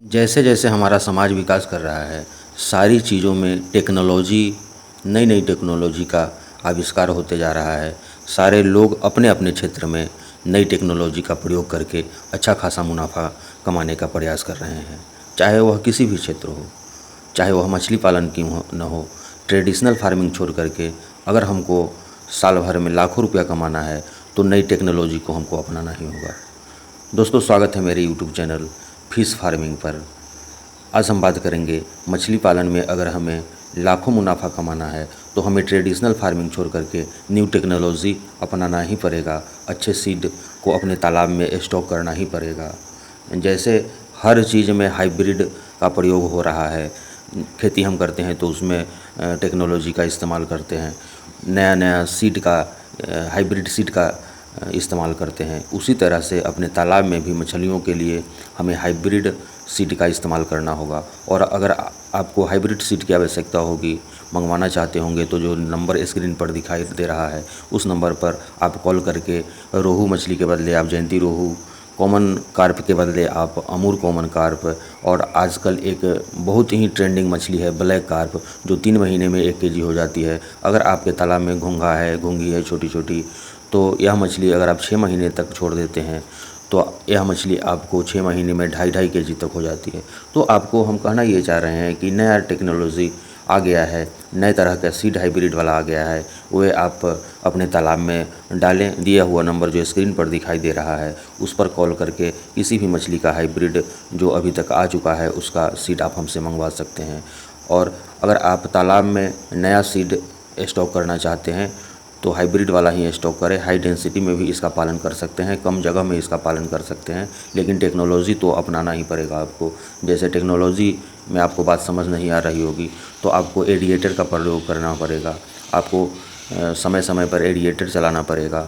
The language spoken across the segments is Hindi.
जैसे जैसे हमारा समाज विकास कर रहा है, सारी चीज़ों में टेक्नोलॉजी, नई नई टेक्नोलॉजी का आविष्कार होते जा रहा है। सारे लोग अपने अपने क्षेत्र में नई टेक्नोलॉजी का प्रयोग करके अच्छा खासा मुनाफा कमाने का प्रयास कर रहे हैं। चाहे वह किसी भी क्षेत्र हो, चाहे वह मछली पालन की न हो, ट्रेडिशनल फार्मिंग छोड़ करके अगर हमको साल भर में लाखों रुपया कमाना है तो नई टेक्नोलॉजी को हमको अपनाना ही होगा। दोस्तों, स्वागत है मेरे यूट्यूब चैनल फिश फार्मिंग पर। आज हम बात करेंगे मछली पालन में अगर हमें लाखों मुनाफा कमाना है तो हमें ट्रेडिशनल फार्मिंग छोड़ करके न्यू टेक्नोलॉजी अपनाना ही पड़ेगा। अच्छे सीड को अपने तालाब में स्टॉक करना ही पड़ेगा। जैसे हर चीज़ में हाइब्रिड का प्रयोग हो रहा है। खेती हम करते हैं तो उसमें टेक्नोलॉजी का इस्तेमाल करते हैं, नया नया सीड का, हाइब्रिड सीड का इस्तेमाल करते हैं। उसी तरह से अपने तालाब में भी मछलियों के लिए हमें हाइब्रिड सीड का इस्तेमाल करना होगा। और अगर आपको हाइब्रिड सीड की आवश्यकता होगी, मंगवाना चाहते होंगे, तो जो नंबर स्क्रीन पर दिखाई दे रहा है उस नंबर पर आप कॉल करके रोहू मछली के बदले आप जयंती रोहू, कॉमन कार्प के बदले आप अमूर कॉमन कार्प, और आजकल एक बहुत ही ट्रेंडिंग मछली है ब्लैक कार्प, जो 3 महीने में 1 केजी हो जाती है। अगर आपके तालाब में घोंघा है, घोंघी है छोटी छोटी, तो यह मछली अगर आप 6 महीने तक छोड़ देते हैं तो यह मछली आपको 6 महीने में 2.5 केजी तक हो जाती है। तो आपको हम कहना ये चाह रहे हैं कि नया टेक्नोलॉजी आ गया है, नए तरह का सीड हाइब्रिड वाला आ गया है, वे आप अपने तालाब में डालें। दिया हुआ नंबर जो स्क्रीन पर दिखाई दे रहा है उस पर कॉल करके किसी भी मछली का हाइब्रिड जो अभी तक आ चुका है उसका सीड आप हमसे मंगवा सकते हैं। और अगर आप तालाब में नया सीड स्टॉक करना चाहते हैं तो हाइब्रिड वाला ही स्टॉक करें। हाई डेंसिटी में भी इसका पालन कर सकते हैं, कम जगह में इसका पालन कर सकते हैं, लेकिन टेक्नोलॉजी तो अपनाना ही पड़ेगा आपको। जैसे टेक्नोलॉजी में आपको बात समझ नहीं आ रही होगी तो आपको एडिएटर का प्रयोग करना पड़ेगा, आपको समय समय पर एडिएटर चलाना पड़ेगा,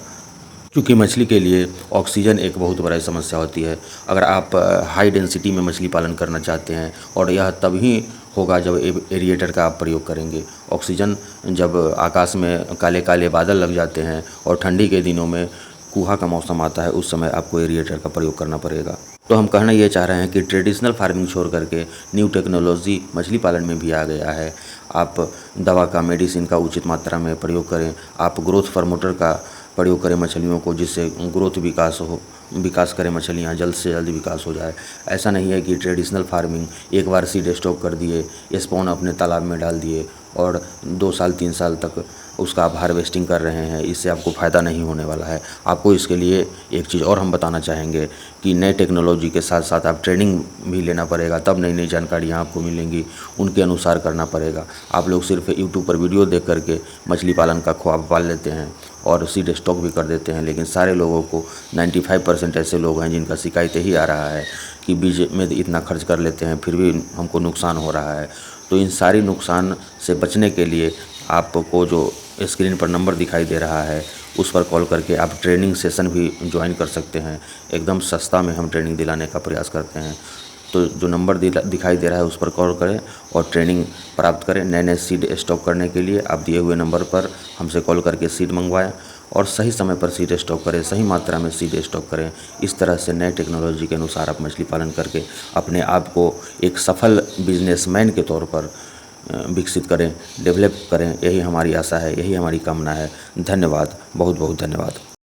क्योंकि मछली के लिए ऑक्सीजन एक बहुत बड़ी समस्या होती है। अगर आप हाई डेंसिटी में मछली पालन करना चाहते हैं, और यह तभी होगा जब एरिएटर का आप प्रयोग करेंगे। ऑक्सीजन, जब आकाश में काले काले बादल लग जाते हैं और ठंडी के दिनों में कुहा का मौसम आता है, उस समय आपको एरिएटर का प्रयोग करना पड़ेगा। तो हम कहना ये चाह रहे हैं कि ट्रेडिशनल फार्मिंग छोड़ करके न्यू टेक्नोलॉजी मछली पालन में भी आ गया है। आप दवा का, मेडिसिन का उचित मात्रा में प्रयोग करें। आप ग्रोथ प्रमोटर का प्रयोग करें मछलियों को, जिससे ग्रोथ विकास करें, मछलियाँ जल्द से जल्द विकास हो जाए। ऐसा नहीं है कि ट्रेडिशनल फार्मिंग एक बार सीड स्टॉक कर दिए, स्पॉन अपने तालाब में डाल दिए और 2 साल 3 साल तक उसका आप हार्वेस्टिंग कर रहे हैं। इससे आपको फ़ायदा नहीं होने वाला है। आपको इसके लिए एक चीज़ और हम बताना चाहेंगे कि नए टेक्नोलॉजी के साथ साथ आप ट्रेनिंग भी लेना पड़ेगा, तब नई नई जानकारियाँ आपको मिलेंगी, उनके अनुसार करना पड़ेगा। आप लोग सिर्फ यूट्यूब पर वीडियो देख करके मछली पालन का ख्वाब पाल लेते हैं और सीड स्टॉक भी कर देते हैं, लेकिन सारे लोगों को 95% ऐसे लोग हैं जिनका शिकायत ही आ रहा है कि बीज में इतना खर्च कर लेते हैं फिर भी हमको नुकसान हो रहा है। तो इन सारी नुकसान से बचने के लिए आपको जो स्क्रीन पर नंबर दिखाई दे रहा है उस पर कॉल करके आप ट्रेनिंग सेशन भी ज्वाइन कर सकते हैं। एकदम सस्ता में हम ट्रेनिंग दिलाने का प्रयास करते हैं। तो जो नंबर दिखाई दे रहा है उस पर कॉल करें और ट्रेनिंग प्राप्त करें। नए नए सीड स्टॉक करने के लिए आप दिए हुए नंबर पर हमसे कॉल करके सीड मंगवाएं और सही समय पर सीड स्टॉक करें, सही मात्रा में सीड स्टॉक करें। इस तरह से नए टेक्नोलॉजी के अनुसार आप मछली पालन करके अपने आप को एक सफल बिजनेसमैन के तौर पर विकसित करें, डेवलप करें। यही हमारी आशा है, यही हमारी कामना है। धन्यवाद, बहुत बहुत धन्यवाद।